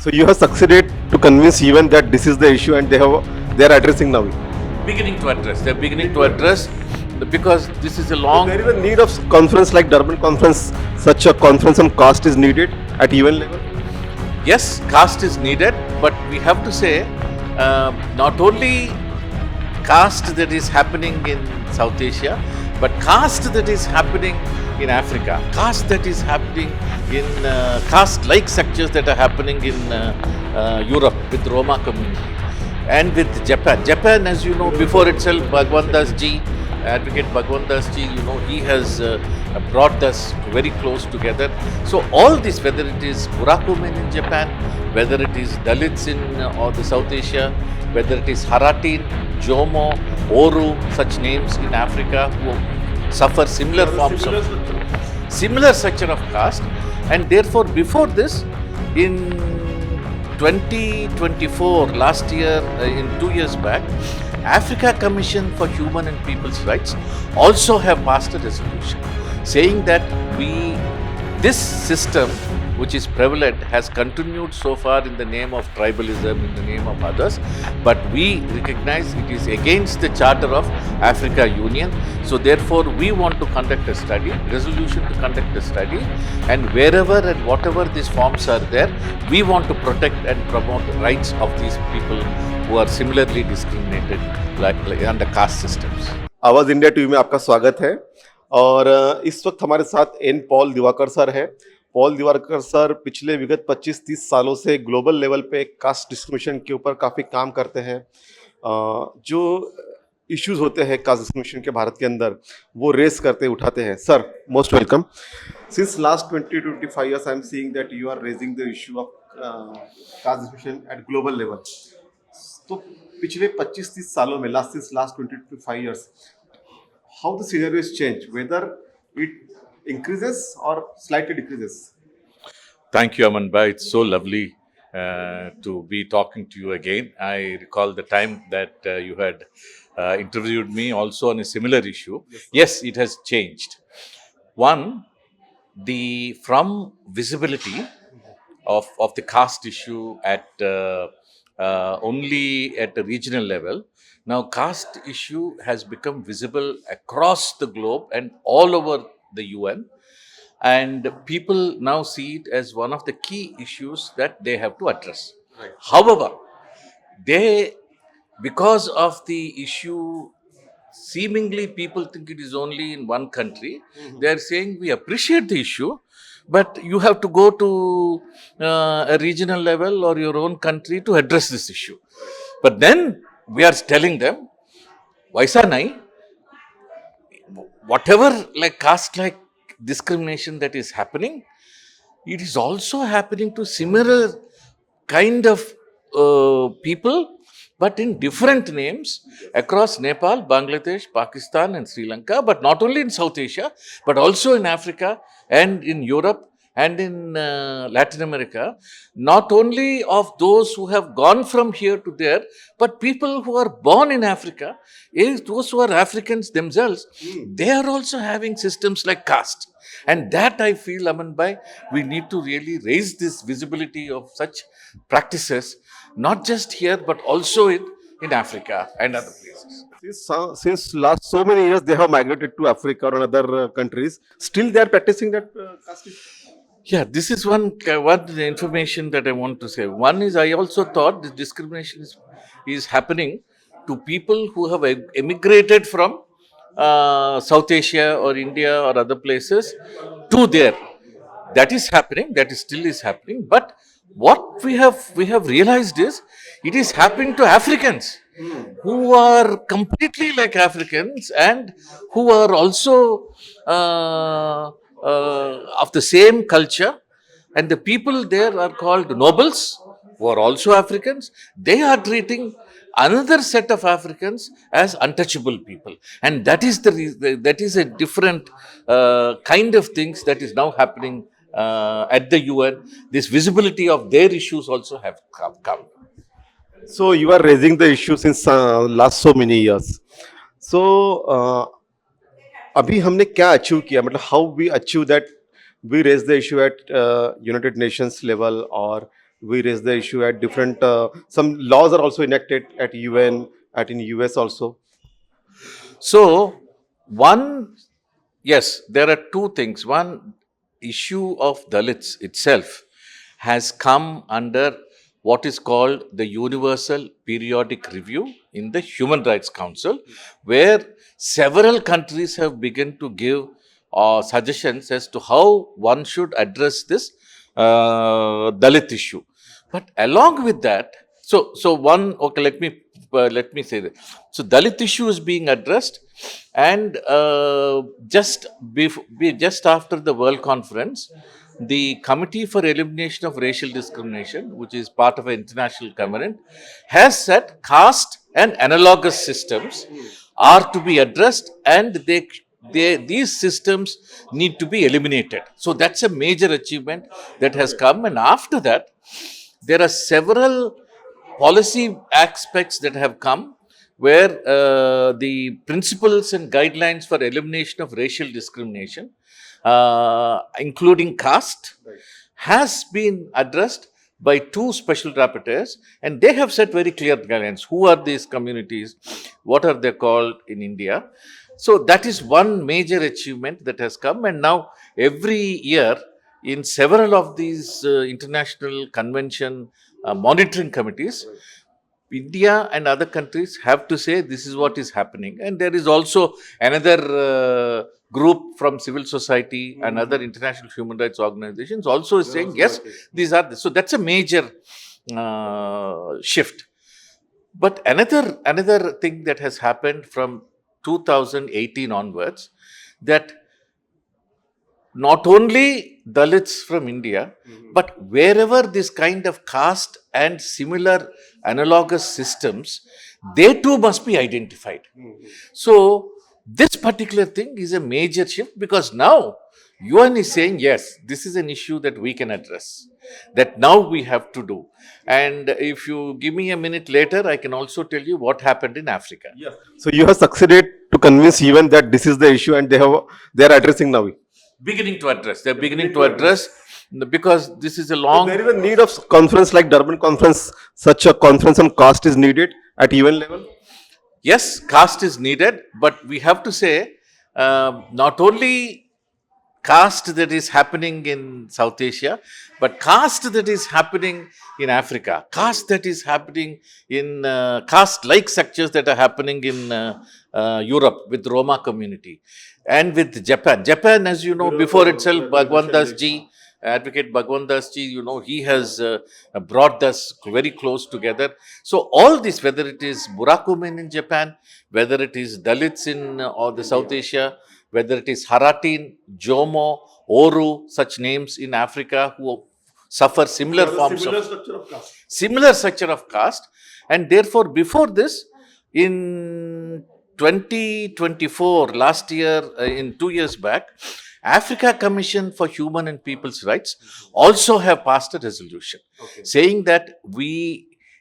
So you have succeeded to convince UN that this is the issue and they are addressing now. Beginning to address. They're beginning to address because this is a long. There is a need of conference like Durban conference. Such a conference on caste is needed at UN level. Yes, caste is needed, but we have to say not only caste that is happening in South Asia, but caste that is happening in Africa, caste that is happening in caste-like structures that are happening in Europe with Roma community and with Japan. Japan, as you know, before itself, Bhagwan Das Ji, Advocate Bhagwan Das Ji, he has brought us very close together. So all this, whether it is Burakumen in Japan, whether it is Dalits in or the South Asia, whether it is Haratin, Jomo, Oru, such names in Africa who suffer similar forms of similar structure of caste, and therefore before this, in 2024, last year, in 2 years back, Africa Commission for Human and People's Rights also have passed a resolution saying that this system which is prevalent has continued so far in the name of tribalism, in the name of others, but we recognize it is against the Charter of Africa Union. So therefore we want to conduct a study, resolution to conduct a study, and wherever and whatever these forms are there, we want to protect and promote the rights of these people who are similarly discriminated like under caste systems. आवाज India TV में आपका स्वागत है और इस वक्त हमारे साथ एन पॉल दिवाकर सर है। पॉल दिवाकर सर पिछले विगत 25-30 सालों से ग्लोबल लेवल पे कास्ट डिस्क्रिमिनेशन के ऊपर काफ़ी काम करते हैं। जो इश्यूज होते हैं कास्ट डिस्क्रिमिनेशन के भारत के अंदर वो रेस करते उठाते हैं। Sir, most welcome. Since last 20-25 years I am seeing that you are raising the issue of caste discrimination at global level. तो पिछले 25-30 सालों में last 20-25 years, how the scenario is changed, whether it increases or slightly decreases? Thank you, Aman Bhai. It's so lovely to be talking to you again. I recall the time that you had interviewed me also on a similar issue. Yes, it has changed. One, from visibility of the caste issue at only at a regional level, now caste issue has become visible across the globe and all over the UN, and people now see it as one of the key issues that they have to address. Right. However, because of the issue, seemingly people think it is only in one country. They are saying we appreciate the issue, but you have to go to a regional level or your own country to address this issue. But then we are telling them, Vaisa nahi, whatever like caste-like discrimination that is happening, it is also happening to similar kind of people, but in different names across Nepal, Bangladesh, Pakistan and Sri Lanka, but not only in South Asia, but also in Africa and in Europe and in Latin America, not only of those who have gone from here to there, but people who are born in Africa, those who are Africans themselves, they are also having systems like caste. And that I feel, Aman Bhai, we need to really raise this visibility of such practices, not just here, but also in Africa and other places. Since last so many years, they have migrated to Africa or other countries. Still, they are practicing that caste issue? Yeah, this is one information that I want to say. One is I also thought this discrimination is happening to people who have emigrated from South Asia or India or other places to there. That is happening. That is still is happening. But what we have realized is it is happening to Africans who are completely like Africans and who are also of the same culture, and the people there are called nobles who are also Africans. They are treating another set of Africans as untouchable people, and that is that is a different kind of things that is now happening at the UN. This visibility of their issues also have come. So you are raising the issue since last so many years. So अभी हमने क्या achieve किया, मतलब how we achieve that we raise the issue at United Nations level और we raise the issue at different. Some laws are also enacted at UN, at in US also. So, one, yes, there are two things. One, issue of Dalits itself has come under what is called the Universal Periodic Review in the Human Rights Council, where several countries have begun to give suggestions as to how one should address this Dalit issue. But along with that, so one, okay, let me say that. So Dalit issue is being addressed, and just after the World Conference, the Committee for Elimination of Racial Discrimination, which is part of an international covenant, has said caste and analogous systems are to be addressed, and these systems need to be eliminated. So that's a major achievement that has come, and after that, there are several policy aspects that have come where the principles and guidelines for elimination of racial discrimination, including caste, has been addressed by two special rapporteurs, and they have set very clear guidelines. Who are these communities? What are they called in India? So that is one major achievement that has come, and now every year in several of these international convention monitoring committees, India and other countries have to say this is what is happening. And there is also another group from civil society and other international human rights organizations also is saying, yes, these are. So that's a major shift. But another thing that has happened from 2018 onwards, that not only Dalits from India, but wherever this kind of caste and similar analogous systems, they too must be identified. So, this particular thing is a major shift, because now UN is saying, yes, this is an issue that we can address, that now we have to do. And if you give me a minute later, I can also tell you what happened in Africa. Yes. So you have succeeded to convince UN that this is the issue, and they are addressing now. They're beginning to address, because this is a long. There is a need of conference like Durban conference. Such a conference on caste is needed at UN level. Yes, caste is needed, but we have to say not only caste that is happening in South Asia, but caste that is happening in Africa, caste that is happening in caste-like structures that are happening in Europe with Roma community, and with Japan. Japan, as you know, before itself, Bhagwan Das Ji, Advocate Bhagwan Das Ji, you know, he has brought us very close together. So all this, whether it is Burakumin in Japan, whether it is Dalits in or the South Asia, whether it is Haratin, Jomo, Oru, such names in Africa who suffer similar forms of similar structure of caste, and therefore before this, in 2024, last year, in 2 years back, Africa Commission for Human and People's Rights also have passed a resolution saying that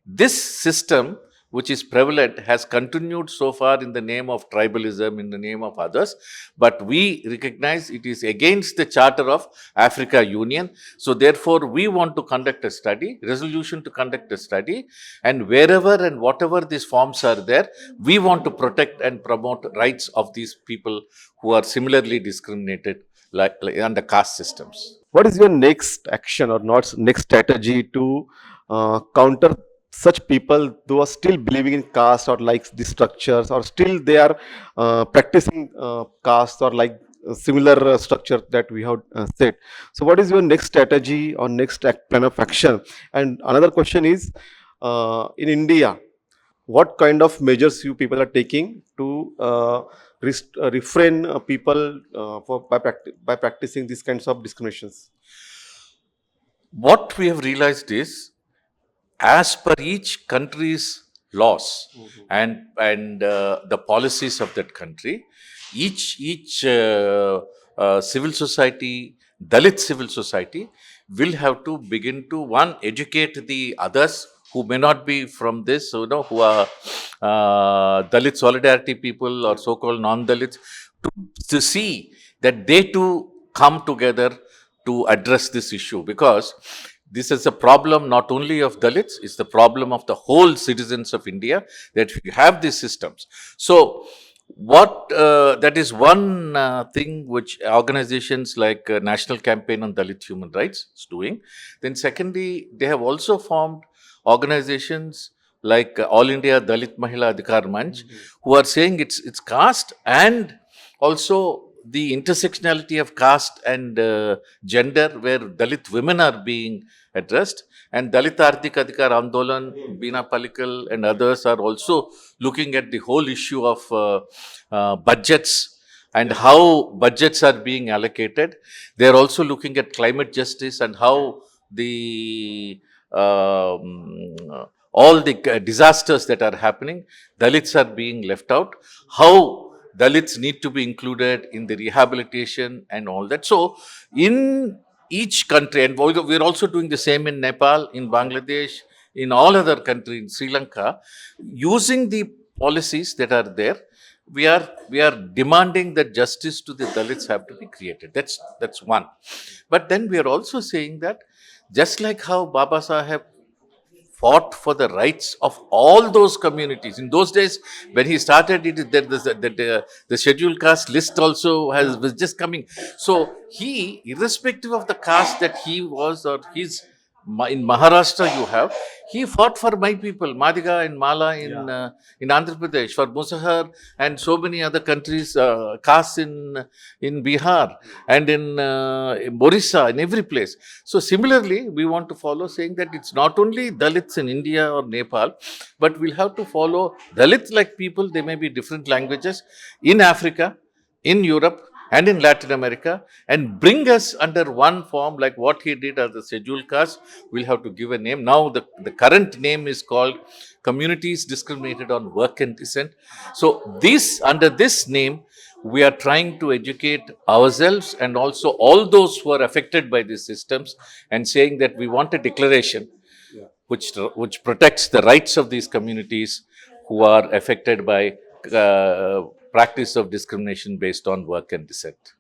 this system which is prevalent has continued so far in the name of tribalism, in the name of others, but we recognize it is against the Charter of Africa Union. So therefore, we want to conduct a study, resolution to conduct a study, and wherever and whatever these forms are there, we want to protect and promote rights of these people who are similarly discriminated like under caste systems. What is your next action or next strategy to counter such people who are still believing in caste or like these structures, or still they are practicing caste or like similar structure that we have said? So what is your next strategy or next plan of action? And another question is, in India, what kind of measures you people are taking to refrain people by practicing these kinds of discriminations? What we have realized is, as per each country's laws and the policies of that country, each civil society, Dalit civil society, will have to begin to, one, educate the others who may not be from this, who are Dalit solidarity people or so-called non-Dalits, to see that they too come together to address this issue, because this is a problem not only of Dalits, it's the problem of the whole citizens of India, that we have these systems. So, that is one thing which organizations like National Campaign on Dalit Human Rights is doing. Then secondly, they have also formed organizations like All India Dalit Mahila Adhikar Manch, who are saying it's caste and also the intersectionality of caste and gender, where Dalit women are being addressed, and Dalit Arthik Adhikar Andolan, Beena Palikal and others are also looking at the whole issue of budgets and how budgets are being allocated. They are also looking at climate justice and how the all the disasters that are happening, Dalits are being left out. How Dalits need to be included in the rehabilitation and all that. So, in each country, and we're also doing the same in Nepal, in Bangladesh, in all other countries, in Sri Lanka, using the policies that are there, we are demanding that justice to the Dalits have to be created. That's one. But then we are also saying that just like how Baba Saheb fought for the rights of all those communities. In those days, when he started it, the scheduled caste list also was just coming. So he, irrespective of the caste that he was or his, in Maharashtra you have, he fought for my people, Madiga and Mala in Andhra Pradesh, for Musahar and so many other countries, castes in Bihar and in Orissa, in every place. So similarly, we want to follow saying that it's not only Dalits in India or Nepal, but we'll have to follow Dalits like people, they may be different languages, in Africa, in Europe, and in Latin America, and bring us under one form like what he did as the scheduled caste. We'll have to give a name. Now the current name is called Communities Discriminated on Work and Descent. So under this name, we are trying to educate ourselves and also all those who are affected by these systems, and saying that we want a declaration which protects the rights of these communities who are affected by practice of discrimination based on work and descent.